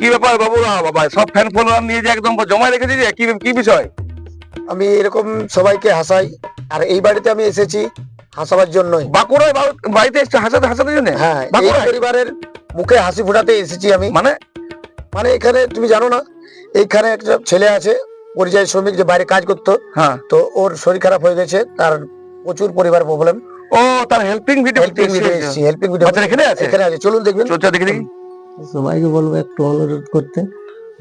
কি ব্যাপার বাবু, বাবা সব ফ্যান ফলোয়ার নিয়ে যে একদম জমায় রেখেছে, যে কি কি বিষয়? আমি এরকম সবাইকে হাসাই, আর এই বাড়িতে আমি এসেছি হাসাবার জন্যই। বাঁকুড়ায় বাড়িতে এসছে হাসাতে হাসাতে জন্য? হ্যাঁ, এই বাঁকুড়ায় পরিবারের মুখে হাসি ফোটাতে এসেছি আমি। মানে মানে এখানে তুমি জানো না, এইখানে একটা ছেলে আছে পরিযায়ী শ্রমিক, যে বাইরে কাজ করতো। হ্যাঁ, তো ওর শরীর খারাপ হয়ে গেছে, তার প্রচুর পরিবার প্রবলেম। ও তার হেল্পিং ভিডিও এসেছি, হেল্পিং ভিডিও বাচ্চা এখানে আছে? এখানে আছে, চলুন দেখবেন। চলছে, দেখে দেখি। সবাইকে বলবো একটু অনুরোধ করতে,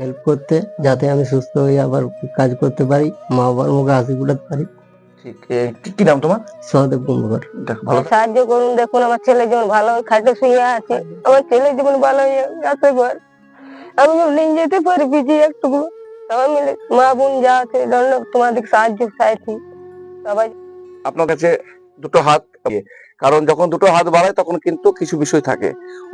হেল্প করতে, যাতে আমি সুস্থ হয়ে আবার কাজ করতে পারি, মা বাবার মুখে হাসি ফুটাতে পারি। ঠিক, কি নাম তোমার? সহদেব কুম্ভকার। দেখো ভালো। সাহায্য করুন, দেখুন আমার ছেলে যেমন ভালো খাটে শুয়ে আছে, আমার ছেলে যেমন ভালো হয়ে যেতে পারে, আমি যেমন নিয়ে যেতে পারি পিছিয়ে একটু, সবাই মিলে মা বোন যা আছে তোমাদের সাহায্য চাইছি সবাই। আপনার কাছে দুটো হাত, কারণ যখন দুটো হাত বাড়ায় তখন কিন্তু কিছু বিষয় থাকে।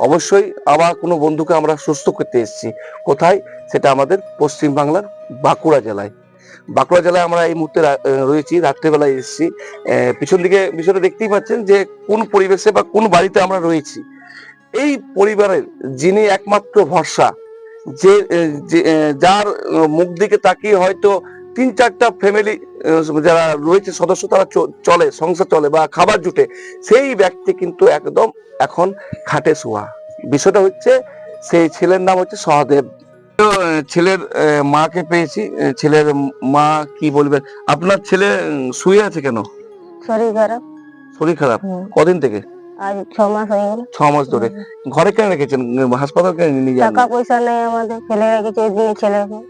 অবশ্যই আবার কোনো বন্ধুকে আমরা সুস্থ করতে এসেছি। কোথায়? সেটা আমাদের পশ্চিম বাংলার বাঁকুড়া জেলায়। বাঁকুড়া জেলায় আমরা এই মুহূর্তে রয়েছি, রাত্রেবেলায় এসেছি। পিছন দিকে বিষয়টা দেখতেই পাচ্ছেন যে কোন পরিবেশে বা কোন বাড়িতে আমরা রয়েছি। এই পরিবারের যিনি একমাত্র ভরসা, যে যার মুখ দিকে তাকিয়ে হয়তো 3-4টা ফ্যামিলি যারা রয়েছে সদস্য, তারা চলে, সংসার চলে বা খাবার জুটে, সেই ব্যক্তি কিন্তু একদম এখন খাটে শোয়া। বিষয়টা হচ্ছে, সেই ছেলের নাম হচ্ছে সহদেব। তো, ছেলের মাকে পেয়েছি। ছেলের মা কি বলবেন? আপনার ছেলে শুয়ে আছে কেন? শরীর খারাপ। শরীর খারাপ? কদিন থেকে? আজ 6 মাস হয়ে গেল। 6 মাস ধরে। ঘরে কেন রেখেছেন? হাসপাতাল কেন নিয়ে যান? টাকা পয়সা নেই আমাদের, ছেলে রেখেছে ওই দিনে ছেলেকে।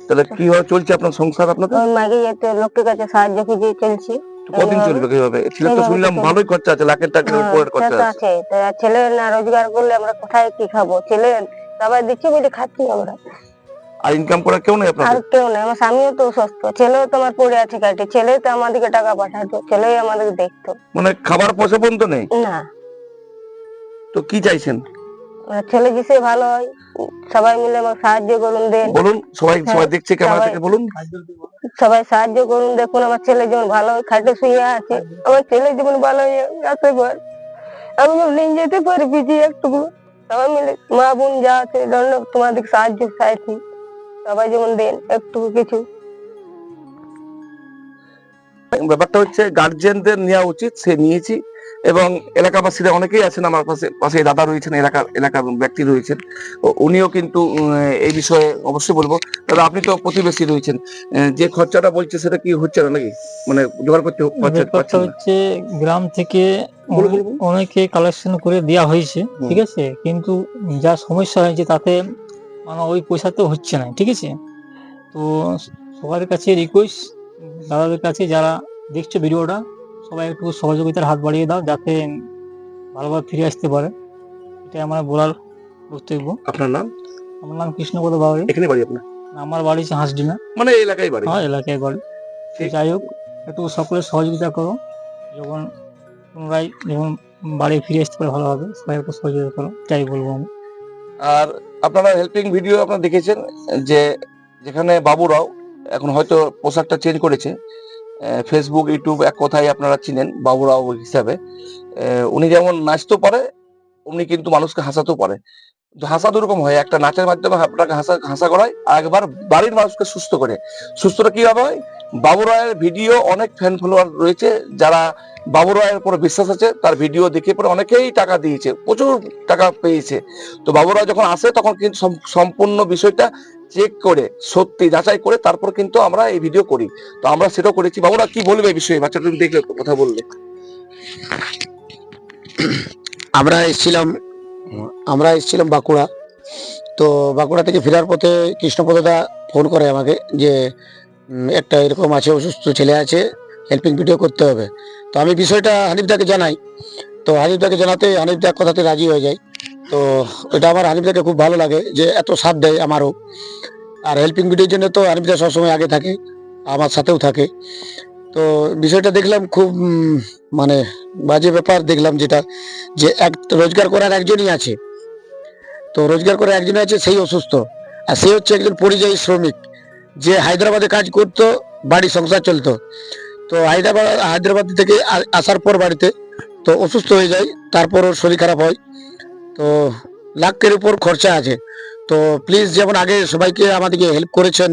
তাহলে কিভাবে চলছে আপনার সংসার? আপনাদের ওই মাগে যেতে লোকের কাছে সাহায্য খুঁজে চলছি। কদিন চলবে কিভাবে? ছেলে তো শুনলাম ভালোই খরচা আছে, লাখের টাকার উপরের খরচা আছে। আছে, তা ছেলে না রোজগার করলে আমরা কোথায় কি খাবো? ছেলে সবাই দিচ্ছে বলে খাচ্ছি আমরা, আর ইনকাম করার কেউ নেই আর আপনাদের? কেউ নেই। আমার স্বামীও তো অসুস্থ, ছেলেও তো আমার পড়ে আছে কাটে, ছেলে তো আমাদেরকে টাকা পাঠাতো, ছেলেই আমাদেরকে দেখতো মানে খাবার পয়সা পর্যন্ত নেই? না। তো কি চাইছেন? আমার ছেলে যিসে ভালো হয়, সবাই মিলে আমাকে সাহায্য করুন, দেন। বলুন, সবাই সবাই দেখছে ক্যামেরা সবাই- থেকে, বলুন। সবাই সাহায্য করুন, দেখুন আমার ছেলে যেমন ভালো হয় খাটে শুয়ে আছে, আমার ছেলে যেমন ভালো হয়ে যেতে পারে, আমি যেমন নিয়ে যেতে পারি পিছিয়ে একটু, সবাই মিলে মা বোন যা আছে তোমাদের সাহায্য চাইছি, সবাই যেমন দেন একটু কিছু। ব্যাপারটা হচ্ছে গার্জিয়ানদের নেওয়া উচিত, সে নিয়েছি। এবং এলাকাবাসীরা অনেকেই আছেন আমার পাশে, পাশে দাদা রয়েছেন, এলাকার ব্যক্তি রয়েছেন, উনিও কিন্তু এই বিষয়ে অবশ্যই বলবো। দাদা, আপনি তো প্রতিবেশী রয়েছেন, যে খরচাটা বলছে সেটা কি হচ্ছে না নাকি? মানে জোগাড় করতে ব্যাপারটা হচ্ছে গ্রাম থেকে অনেকে কালেকশন করে দেওয়া হয়েছে, ঠিক আছে, কিন্তু যা সমস্যা হয়েছে তাতে মানে ওই পয়সাতে হচ্ছে না, ঠিক আছে। তো সবার কাছে রিকোয়েস্ট, দাদাদের কাছে যারা দেখছো ভিডিওটা, সবাই একটু সহযোগিতার হাত বাড়িয়ে দাও, যাতে ভালোভাবে ফিরে আসতে পারে। এটা আমার বলার বক্তব্য। আপনার নাম? আমার নাম কৃষ্ণপদ বাউরি। এখানে বাড়ি আপনার? আমার বাড়ি হচ্ছে হাঁসডিনা, মানে এই এলাকায় বাড়ি? হ্যাঁ, এলাকায় বাড়ি। ঠিক। যাই হোক, একটু সকলের সহযোগিতা করো, যখন পুনরায় যখন বাড়ি ফিরে আসতে পারে ভালোভাবে, সবাই একটু সহযোগিতা করো, যাই বলবো আমি। আর আপনারা হেল্পিং ভিডিও আপনারা দেখেছেন, যে যেখানে বাবুরাও এখন হয়তো পোশাকটা চেঞ্জ করেছে, ফেসবুক ইউটিউব এক কথায় আপনারা চিনেন বাবুরাও হিসাবে। উনি যেমন নাচতেও পারে, উনি কিন্তু মানুষকে হাসাতেও পারে। তো হাসা দুরকম হয়, একটা নাচের মাধ্যমে আপনাকে হাসা করায়, আর একবার বাড়ির মানুষকে সুস্থ করে। সুস্থটা কিভাবে হয়? বাবু রায়ের ভিডিও, অনেক ফ্যান ফলোয়ার রয়েছে যারা বাবু রায়ের উপর বিশ্বাস আছে, তার ভিডিও দেখে পরে অনেকেই টাকা দিয়েছে, প্রচুর টাকা পেয়েছে। তো বাবু রায় যখন আসে তখন কিন্তু সম্পূর্ণ বিষয়টা চেক করে, সত্যি যাচাই করে, তারপর কিন্তু আমরা এই ভিডিও করি। তো আমরা সেটাও করেছি। বাবুরা কি বলবে এই বিষয়ে? বাচ্চাটা তুমি দেখলে কথা বললে। আমরা এসেছিলাম বাঁকুড়া। তো বাঁকুড়া থেকে ফেরার পথে কৃষ্ণপদদা ফোন করে আমাকে, যে একটা এরকম আছে, অসুস্থ ছেলে আছে, হেল্পিং ভিডিও করতে হবে। তো আমি বিষয়টা হানিফদাকে জানাই। তো হানিফদাকে জানাতে হানিফদা কথাতে রাজি হয়ে যায়। তো এটা আমার হানিফদাকে খুব ভালো লাগে, যে এত সাথ দেয় আমারও। আর হেল্পিং ভিডিওর জন্য তো হানিফদা সবসময় আগে থাকে, আমার সাথেও থাকে। তো বিষয়টা দেখলাম খুব মানে বাজে ব্যাপার দেখলাম, যেটা যে এক রোজগার করার একজনই আছে, তো রোজগার করার একজনই আছে, সেই অসুস্থ। আর সে হচ্ছে একজন পরিযায়ী শ্রমিক, যে হায়দ্রাবাদে কাজ করতো, বাড়ি সংসার চলতো। তো হায়দ্রাবাদ থেকে আসার পর বাড়িতে তো অসুস্থ হয়ে যায়, তারপর ওর শরীর খারাপ হয়। তো লাখের উপর খরচা আছে। তো প্লিজ, যেমন আগে সবাইকে আমাদেরকে হেল্প করেছেন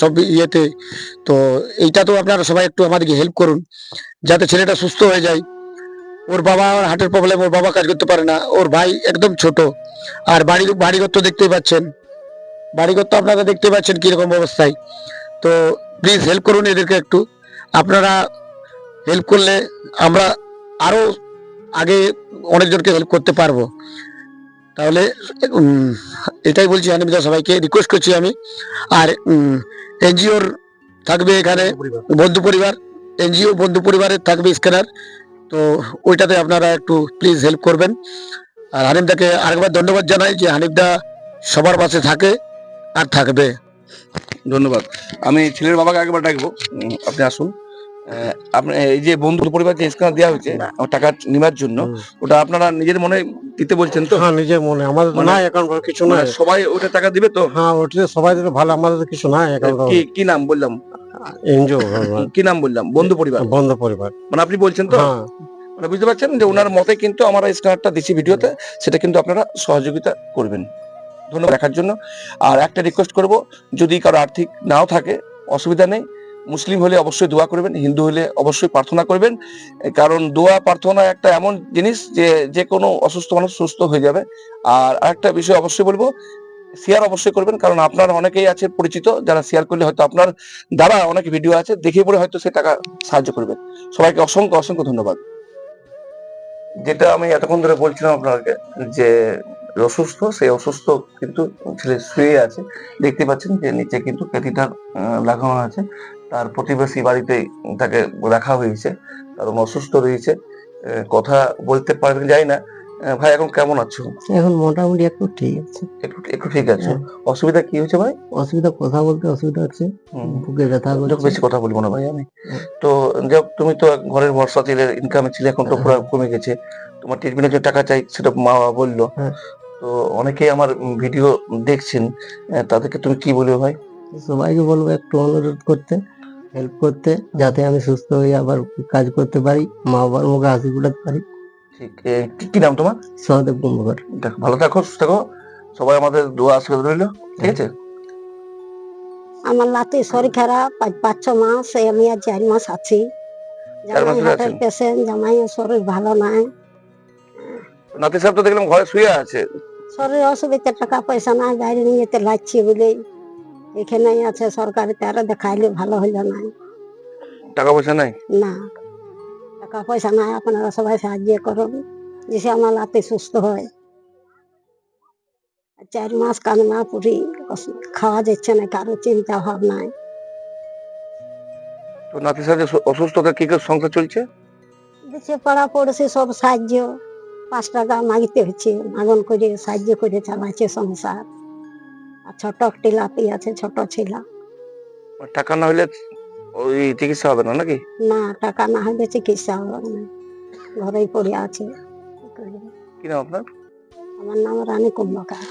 সব ইয়েতে, তো এইটা তো আপনারা সবাই একটু আমাদেরকে হেল্প করুন যাতে ছেলেটা সুস্থ হয়ে যায়। ওর বাবা হার্টের প্রবলেম, ওর বাবা কাজ করতে পারে না, ওর ভাই একদম ছোট, আর বাড়িঘর তো দেখতেই পাচ্ছেন, বাড়িঘর তো আপনারা দেখতে পাচ্ছেন কিরকম অবস্থায়। তো প্লিজ হেল্প করুন এদেরকে একটু। আপনারা হেল্প করলে আমরা আরো আগে অনেকজনকে হেল্প করতে পারবো। তাহলে উম, এটাই বলছি, হানিফদা সবাইকে রিকোয়েস্ট করছি আমি। আর এনজিওর থাকবে এখানে বন্ধু পরিবার, এনজিও বন্ধু পরিবারের থাকবে স্ক্যানার, তো ওইটাতে আপনারা একটু প্লিজ হেল্প করবেন। আর হানিফদাকে আরেকবার ধন্যবাদ জানাই যে হানিফদা সবার পাশে থাকে আর থাকবে। ধন্যবাদ। আমি ছেলের বাবাকে একবার ডাকবো, আপনি আসুন। আপনি এই যে বন্ধু পরিবার যে স্ক্যানার দেওয়া হয়েছে আমার টাকা নেওয়ার জন্য, ওটা আপনারা নিজের মনে দিতে বলছেন তো? হ্যাঁ, নিজের মনে, আমাদের মানে- নাই অ্যাকাউন্ট কিছু মানে নাই। সবাই ওটা টাকা দিবে তো? হ্যাঁ, ওটা সবাই দিলে ভালো, আমাদের তো কিছু নাই অ্যাকাউন্ট। কি কি নাম বললাম? এনজিও কি নাম বললাম? বন্ধু পরিবার। বন্ধ পরিবার। মানে আপনি বলছেন তো? হ্যাঁ, মানে বুঝতে পারছেন যে ওনার মতে কিন্তু আমরা স্ক্যানারটা দিচ্ছি ভিডিওতে, সেটা কিন্তু আপনারা সহযোগিতা করবেন। ধন্যবাদ দেখার জন্য। আর একটা রিকোয়েস্ট করব, যদি কারো আর্থিক নাও থাকে অসুবিধা নেই, মুসলিম হলে অবশ্যই দোয়া করবেন, হিন্দু হলে অবশ্যই প্রার্থনা করবেন, কারণ দোয়া প্রার্থনা একটা এমন জিনিস যে যে কোনো অসুস্থ মানুষ সুস্থ হয়ে যাবে। আর আরেকটা বিষয় অবশ্যই বলবো, শেয়ার অবশ্যই করবেন, কারণ আপনার অনেকেই আছে পরিচিত যারা শেয়ার করলে হয়তো আপনার দ্বারা অনেক ভিডিও আছে দেখে পড়ে হয়তো সে টাকা সাহায্য করবে। সবাইকে অসংখ্য অসংখ্য ধন্যবাদ। যেটা আমি এতক্ষণ ধরে বলছিলাম আপনাকে, যে অসুস্থ, সেই অসুস্থ কিন্তু ছেলে শুয়ে আছে, দেখতে পাচ্ছেন যে নিচে কিন্তু ক্যাথিটার লাগানো আছে, তার প্রতিবেশী বাড়িতেই তাকে রাখা হয়েছে, কারণ অসুস্থ রয়েছে, কথা বলতে পারবেন যাই না। ভাই এখন কেমন আছো? এখন মোটামুটি একটু ঠিক আছে। একটু একটু ঠিক আছে। হ্যাঁ। অসুবিধা কি হয়েছে ভাই? অসুবিধা, কথা বলতে অসুবিধা হচ্ছে, বুকে ব্যথা যাক, করছে। বেশি কথা বলবো না ভাই আমি। হ্যাঁ। তো যাক, তুমি তো ঘরের ভরসা ছিলে, ইনকামে ছিলে, এখন তো পুরো কমে গেছে, তোমার ট্রিটমেন্টের যে টাকা চাই সেটা মা বাবা বললো। হ্যাঁ। তো অনেকেই আমার ভিডিও দেখছেন, তাদেরকে তুমি কি বলবে ভাই? সবাইকে বলবো একটু অনুরোধ করতে, হেল্প করতে, যাতে আমি সুস্থ হয়ে আবার কাজ করতে পারি, মা বাবার মুখে হাসি ফোটাতে পারি। ঠিক, কি নাম তোমার? সহদেব কুম্ভকর। দেখো, ভালো থাকো, সুস্থ থাকো, সবাই আমাদের দোয়া আশীর্বাদ রইলো, ঠিক আছে? আমার লাতে শরীর খারাপ, আজ 5-6 মাস, এই আমি আর 4 মাস আছি। 4 মাস জামাই ধরে হার্টের আছেন? পেশেন্ট, জামাইয়ের শরীর ভালো নাই, নাতি সাহেব তো দেখলাম ঘরে শুয়ে আছে। শরীর অসুবিধা, টাকা পয়সা নাই, বাইরে নিয়ে যেতে লাগছে বলে এখানেই আছে সরকারি, তারা দেখাইলে ভালো হইলো নাই। টাকা পয়সা নাই? না, টাকা পয়সা নাই, আপনারা সবাই সাহায্য করুন যেসে আমার লাতে সুস্থ হয়। 4 মাস কান্না পুরি, খাওয়া যাচ্ছে না, কারো চিন্তা ভাবনায়। তো নাতি সাহেব যে অসুস্থতা, কি করে সংসার চলছে? দিচ্ছে পাড়া পড়ছে সব সাহায্য, 5 টাকা মাগিতে হচ্ছে, মাগন করে সাহায্য করে চালাচ্ছে সংসার। আর ছোট একটি লাতি আছে, ছোট ছিল। টাকা না হলে ওই চিকিৎসা হবে না নাকি? না, টাকা না হলে চিকিৎসা হবে না, ঘরেই পড়ে আছে। কি করবে? কি নাম আপনার? আমার নাম রানী কুম্ভকার।